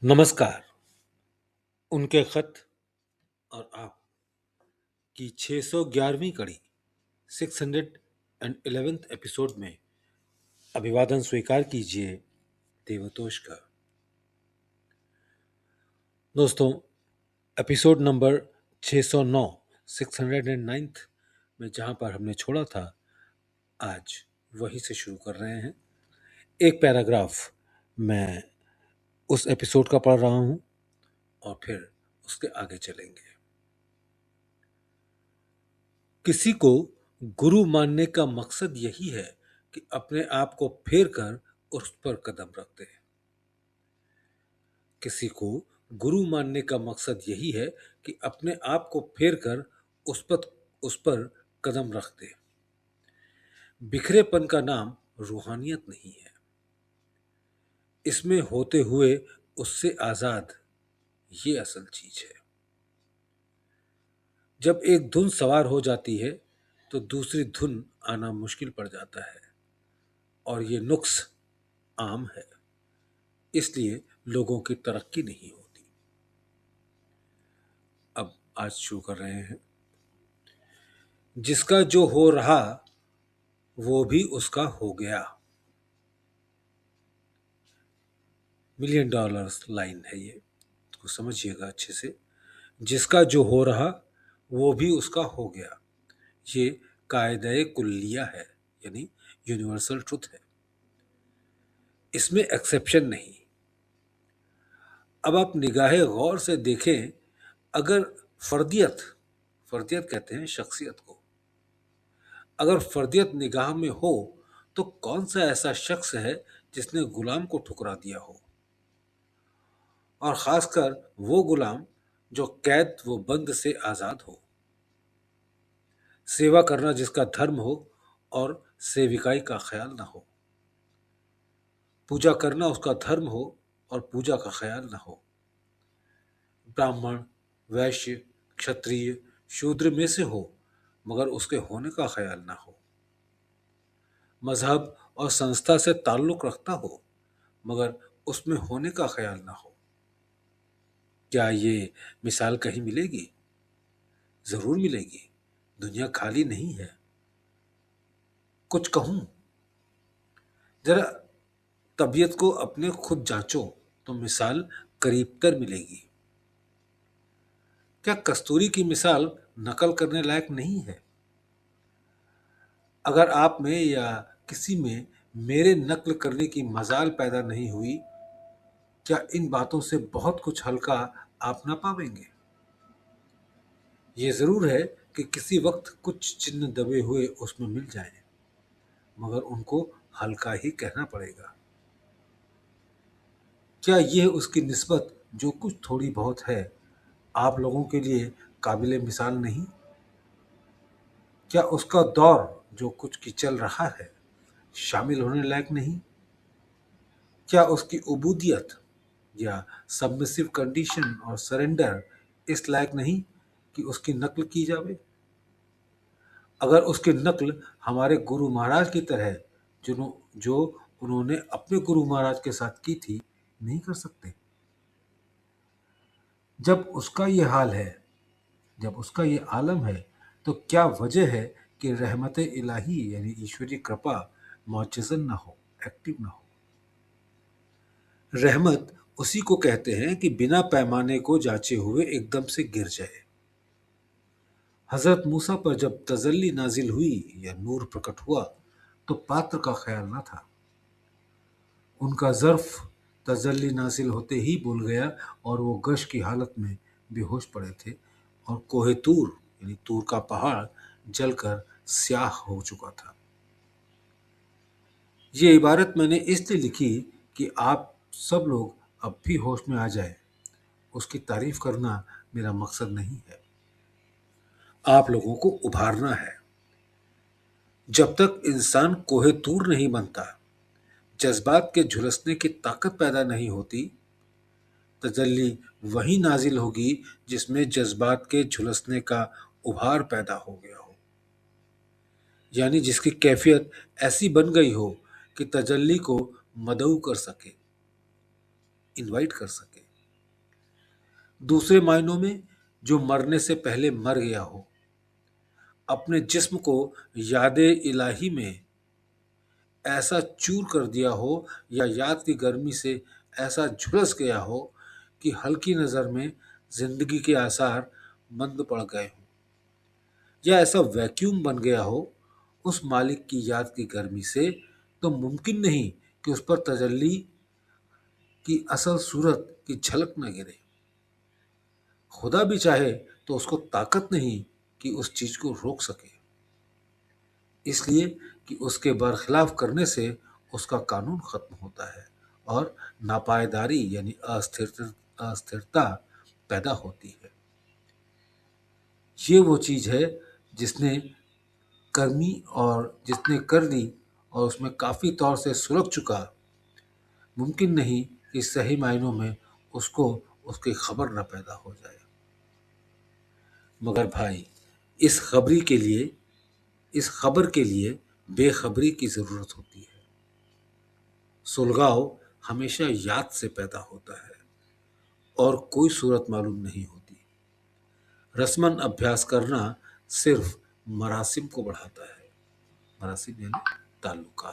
नमस्कार। उनके खत और आप की 611वीं कड़ी 611th एपिसोड में अभिवादन स्वीकार कीजिए देवतोष का। दोस्तों, एपिसोड नंबर 609 609th में जहां पर हमने छोड़ा था, आज वहीं से शुरू कर रहे हैं। एक पैराग्राफ मैं उस एपिसोड का पढ़ रहा हूं और फिर उसके आगे चलेंगे। किसी को गुरु मानने का मकसद यही है कि अपने आप को फेर कर उस पर कदम रख दे। किसी को गुरु मानने का मकसद यही है कि अपने आप को फेर कर उस पर कदम रख दे। बिखरेपन का नाम रूहानियत नहीं है। इसमें होते हुए उससे आजाद, ये असल चीज है। जब एक धुन सवार हो जाती है तो दूसरी धुन आना मुश्किल पड़ जाता है और ये नुक्स आम है। इसलिए लोगों की तरक्की नहीं होती। अब आज शुरू कर रहे हैं। जिसका जो हो रहा वो भी उसका हो गया। $1,000,000 लाइन है ये, तो समझिएगा अच्छे से। जिसका जो हो रहा वो भी उसका हो गया, ये कायदे कुल्लिया है, यानी यूनिवर्सल ट्रुथ है। इसमें एक्सेप्शन नहीं। अब आप निगाहे गौर से देखें, अगर फर्दियत फर्दियत कहते हैं शख्सियत को, अगर फर्दियत निगाह में हो तो कौन सा ऐसा शख्स है जिसने गुलाम को ठुकरा दिया हो, और खासकर वो गुलाम जो कैद व बंद से आजाद हो। सेवा करना जिसका धर्म हो और सेविकाई का ख्याल ना हो। पूजा करना उसका धर्म हो और पूजा का ख्याल ना हो। ब्राह्मण, वैश्य, क्षत्रिय, शूद्र में से हो मगर उसके होने का ख्याल ना हो। मजहब और संस्था से ताल्लुक रखता हो मगर उसमें होने का ख्याल ना हो। क्या ये मिसाल कहीं मिलेगी? जरूर मिलेगी। दुनिया खाली नहीं है। कुछ कहूं? जरा तबीयत को अपने खुद जांचो तो मिसाल करीब तर मिलेगी। क्या कस्तूरी की मिसाल नकल करने लायक नहीं है? अगर आप में या किसी में मेरे नकल करने की मजाल पैदा नहीं हुई, क्या इन बातों से बहुत कुछ हल्का आप ना पावेंगे? ये जरूर है कि किसी वक्त कुछ चिन्ह दबे हुए उसमें मिल जाएं, मगर उनको हल्का ही कहना पड़ेगा। क्या यह उसकी निस्बत जो कुछ थोड़ी बहुत है आप लोगों के लिए काबिले मिसाल नहीं? क्या उसका दौर जो कुछ की चल रहा है शामिल होने लायक नहीं? क्या उसकी उबूदियत या सबमिसिव कंडीशन और सरेंडर इस लायक नहीं कि उसकी नकल की जावे? अगर उसकी नकल हमारे गुरु महाराज की तरह जो उन्होंने अपने गुरु महाराज के साथ की थी, नहीं कर सकते? जब उसका ये हाल है, जब उसका ये आलम है, तो क्या वजह है कि रहमत इलाही यानी ईश्वरीय कृपा मौजज़न ना हो, एक्टिव ना हो? रहमत उसी को कहते हैं कि बिना पैमाने को जांचे हुए एकदम से गिर जाए। हजरत मूसा पर जब तजल्ली नाजिल हुई या नूर प्रकट हुआ तो पात्र का ख्याल न था। उनका ज़र्फ तजल्ली नाजिल होते ही भूल गया और वो गश की हालत में बेहोश पड़े थे और कोहे तूर यानी तूर का पहाड़ जलकर स्याह हो चुका था। ये इबारत मैंने इसलिए लिखी कि आप सब लोग अब भी होश में आ जाए। उसकी तारीफ करना मेरा मकसद नहीं है, आप लोगों को उभारना है। जब तक इंसान कोहे तूर नहीं बनता, जज्बात के झुलसने की ताकत पैदा नहीं होती, तजल्ली वही नाजिल होगी जिसमें जज्बात के झुलसने का उभार पैदा हो गया हो, यानी जिसकी कैफियत ऐसी बन गई हो कि तजल्ली को मदऊ कर सके, इनवाइट कर सके। दूसरे मायनों में जो मरने से पहले मर गया हो, अपने जिस्म को यादे इलाही में ऐसा चूर कर दिया हो या याद की गर्मी से ऐसा झुलस गया हो कि हल्की नज़र में जिंदगी के आसार मंद पड़ गए हों, या ऐसा वैक्यूम बन गया हो उस मालिक की याद की गर्मी से, तो मुमकिन नहीं कि उस पर तजल्ली की असल सूरत की झलक न गिरे। खुदा भी चाहे तो उसको ताकत नहीं कि उस चीज को रोक सके, इसलिए कि उसके बरखिलाफ करने से उसका कानून खत्म होता है और नापायदारी यानी अस्थिरता पैदा होती है। ये वो चीज है जिसने जिसने कर दी और उसमें काफी तौर से सुलग चुका, मुमकिन नहीं कि सही मायनों में उसको उसकी खबर न पैदा हो जाए। मगर भाई, इस इस खबर के लिए बेखबरी की जरूरत होती है। सुलगाव हमेशा याद से पैदा होता है और कोई सूरत मालूम नहीं होती। रस्मन अभ्यास करना सिर्फ मरासिम को बढ़ाता है। मरासिम यानी ताल्लुकात।